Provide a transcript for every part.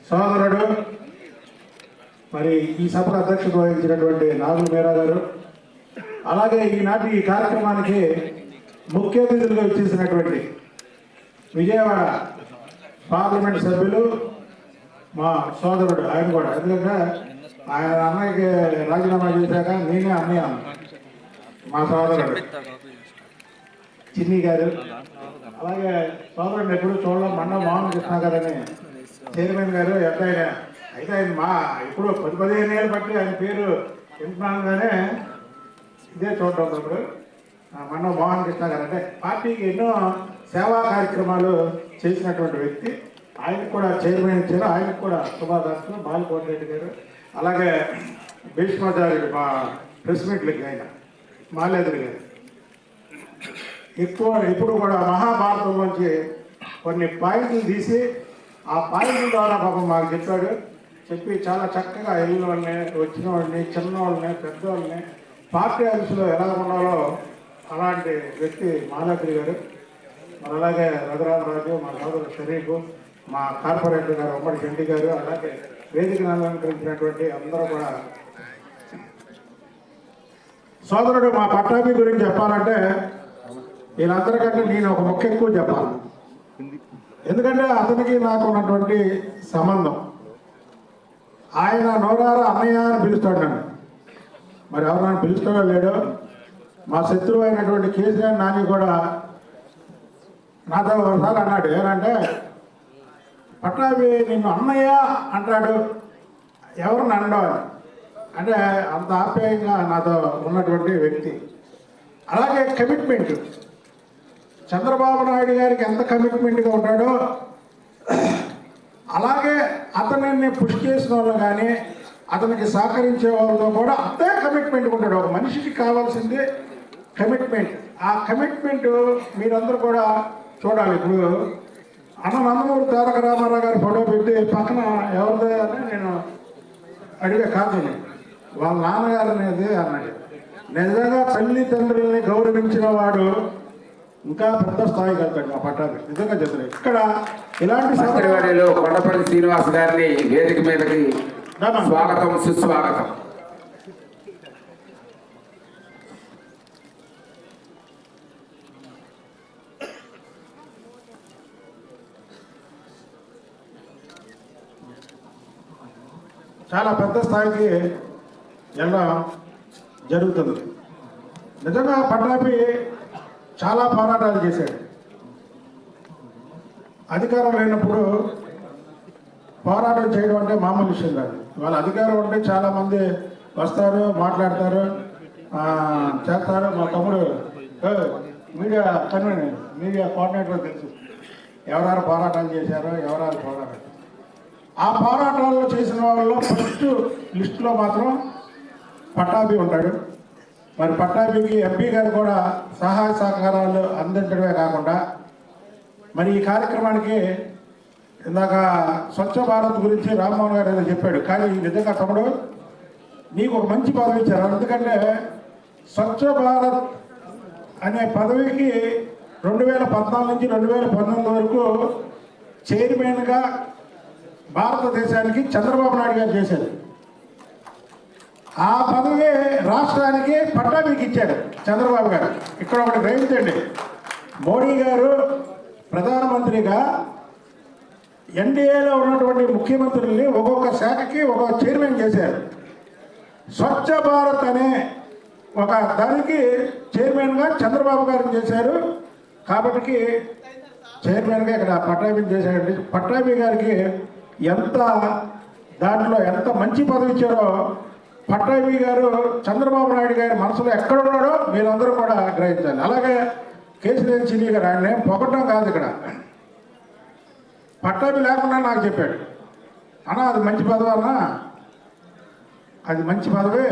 సోదరుడు మరి ఈ సభకు అధ్యక్షత వహించినటువంటి నాగుల మీరా గారు, అలాగే ఈనాటి ఈ కార్యక్రమానికి ముఖ్య అతిథులుగా వచ్చేసినటువంటి విజయవాడ పార్లమెంట్ సభ్యులు మా సోదరుడు, ఆయన కూడా, ఎందుకంటే ఆయన అన్నయ్యకి రాజీనామా చేశాక నేనే అన్నయ్య మా సోదరుడు చిన్ని గారు, అలాగే సోదరుడిని ఎప్పుడు చూడడం మండలం మోహన్ కృష్ణ గారని చైర్మన్ గారు, ఎంత అయితే ఆయన మా ఇప్పుడు 10-15 ఏళ్ళు బట్టి ఆయన పేరు వింటున్నాను కానీ ఇదే చూడటం ఇప్పుడు మండలం మోహన్ కృష్ణ గారు అంటే పార్టీకి ఎన్నో సేవా కార్యక్రమాలు చేసినటువంటి వ్యక్తి. ఆయనకు కూడా చైర్మన్ ఇచ్చారు, ఆయనకు కూడా శుభాకాంక్షలు. బాలకోటి రెడ్డి గారు, అలాగే భీష్మాచార్యుడు మా ప్రెస్ మీట్లకి ఆయన మాలేదురు గారు ఇప్పుడు కూడా మహాభారతం నుంచి కొన్ని పాయింట్లు తీసి ఆ పాయింట్ల ద్వారా పాపం మాకు చెప్పి చాలా చక్కగా వెళ్ళిన వాళ్ళని, వచ్చిన వాళ్ళని, చిన్నవాళ్ళని, పెద్దవాళ్ళని పార్టీ ఆఫీసులో ఎలా ఉండాలో అలాంటి వ్యక్తి మాలాద్రి గారు. మరి అలాగే రఘురామరాజు, మా సోదరుడు షరీఫ్, మా కార్పొరేటర్ గారు ఉమ్మడి చండి గారు, అలాగే వేదికను అలంకరించినటువంటి అందరూ కూడా. సోదరుడు మా పట్టాభి గురించి చెప్పాలంటే వీళ్ళందరికంటే నేను ఒక ముఖ్య ఎక్కువ చెప్పాలి. ఎందుకంటే అతనికి నాకు ఉన్నటువంటి సంబంధం, ఆయన నోరారా అన్నయ్య అని పిలుస్తాడు నన్ను. మరి ఎవరైనా పిలుస్తాడో లేడో, మా శత్రువు అయినటువంటి కేసీఆర్ నాని కూడా నాతో ఒకసారి అన్నాడు, ఏమంటే పట్టాభి నిన్ను అన్నయ్య అంటాడు, ఎవరిని అనడం అంటే అంత ఆప్యాయంగా నాతో ఉన్నటువంటి వ్యక్తి. అలాగే కమిట్మెంట్, చంద్రబాబు నాయుడు గారికి ఎంత కమిట్మెంట్గా ఉంటాడో అలాగే అతనిని పుష్ చేసిన వాళ్ళు కానీ అతనికి సహకరించే వాళ్ళతో కూడా అంతే కమిట్మెంట్గా ఉంటాడు. ఒక మనిషికి కావాల్సింది కమిట్మెంట్. ఆ కమిట్మెంట్ మీరందరూ కూడా చూడాలి. ఇప్పుడు నందమూరి తారక రామారావు గారి ఫోటో పెట్టి పక్కన ఎవరిదే అని నేను అడిగే కాదు, వాళ్ళ నాన్నగారు అనేది అన్నాడు. నిజంగా తల్లిదండ్రులని గౌరవించిన వాడు ఇంకా పెద్ద స్థాయికి వెళ్తాడు మా పట్టాభి. నిజంగా చెప్తాడు. ఇక్కడ ఇలాంటి సభలో కొండపల్లి శ్రీనివాస్ గారిని వేదిక మీదకి స్వాగతం, సుస్వాగతం. చాలా పెద్ద స్థాయికి వెళ్ళడం జరుగుతుంది. నిజంగా పట్టాభి చాలా పోరాటాలు చేశాడు. అధికారం లేనప్పుడు పోరాటం చేయడం అంటే మామూలు విషయం కాదు. వాళ్ళ అధికారం ఉంటే చాలామంది వస్తారు, మాట్లాడతారు, చేస్తారు. మా తమ్ముడు మీడియా కన్వీనర్, మీడియా కోఆర్డినేటర్ తెలుసు ఎవరెవరు పోరాటాలు చేశారో, ఎవరెవరు పోరాటాలు. ఆ పోరాటాల్లో చేసిన వాళ్ళలో ఫస్ట్ లిస్టులో మాత్రం పట్టాభి ఉంటాడు. మరి పట్టాభికి ఎంపీ గారు కూడా సహాయ సహకారాలు అందించడమే కాకుండా మరి ఈ కార్యక్రమానికి ఇందాక స్వచ్ఛ భారత్ గురించి రామ్మోహన్ గారు ఏదో చెప్పాడు. కానీ నిజంగా తమ్ముడు నీకు ఒక మంచి పదవి ఇచ్చారు. ఎందుకంటే స్వచ్ఛ భారత్ అనే పదవికి 2014 నుంచి 2019 వరకు చైర్మన్గా భారతదేశానికి చంద్రబాబు నాయుడు గారు చేశారు. ఆ పదవి రాష్ట్రానికి పట్టాభికి ఇచ్చారు చంద్రబాబు గారు. ఇక్కడ ఒకటి గ్రహించండి, మోడీ గారు ప్రధానమంత్రిగా ఎన్డీఏలో ఉన్నటువంటి ముఖ్యమంత్రుల్ని ఒక్కొక్క శాఖకి ఒక్కొక్క చైర్మన్ చేశారు. స్వచ్ఛ భారత్ అనే ఒక దానికి చైర్మన్గా చంద్రబాబు గారిని చేశారు. కాబట్టి చైర్మన్గా ఇక్కడ పట్టాభిని చేశారండి. పట్టాభి గారికి ఎంత దాంట్లో ఎంత మంచి పదవి ఇచ్చారో పట్టాభి గారు చంద్రబాబు నాయుడు గారి మనసులో ఎక్కడున్నాడో మీరందరూ కూడా గ్రహించాలి. అలాగే కేసీఆర్ చిన్ని గారు, ఆయన పొగటం కాదు, ఇక్కడ పట్టాభి లేకుండా నాకు చెప్పాడు, అన్నా అది మంచి పదవి అన్నా, అది మంచి పదవి,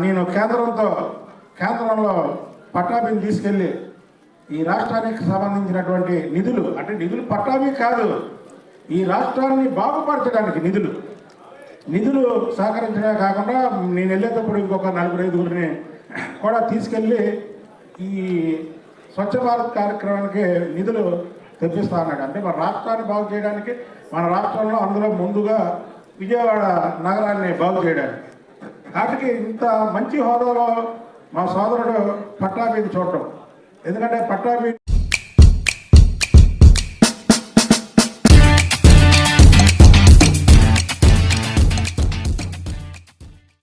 నేను కేంద్రంలో పట్టాభిని తీసుకెళ్ళి ఈ రాష్ట్రానికి సంబంధించినటువంటి నిధులు, అంటే నిధులు పట్టాభి కాదు, ఈ రాష్ట్రాన్ని బాగుపరచడానికి నిధులు సహకరించడమే కాకుండా నేను వెళ్ళేటప్పుడు ఇంకొక 4-5 కూడా తీసుకెళ్ళి ఈ స్వచ్ఛ భారత్ కార్యక్రమానికి నిధులు తెప్పిస్తా అన్నాడు. అంటే మన రాష్ట్రాన్ని బాగు చేయడానికి, మన రాష్ట్రంలో అందులో ముందుగా విజయవాడ నగరాన్ని బాగు చేయడానికి. కాబట్టి ఇంత మంచి హోదాలో మా సోదరుడు పట్టాభిని చూడటం, ఎందుకంటే పట్టాభి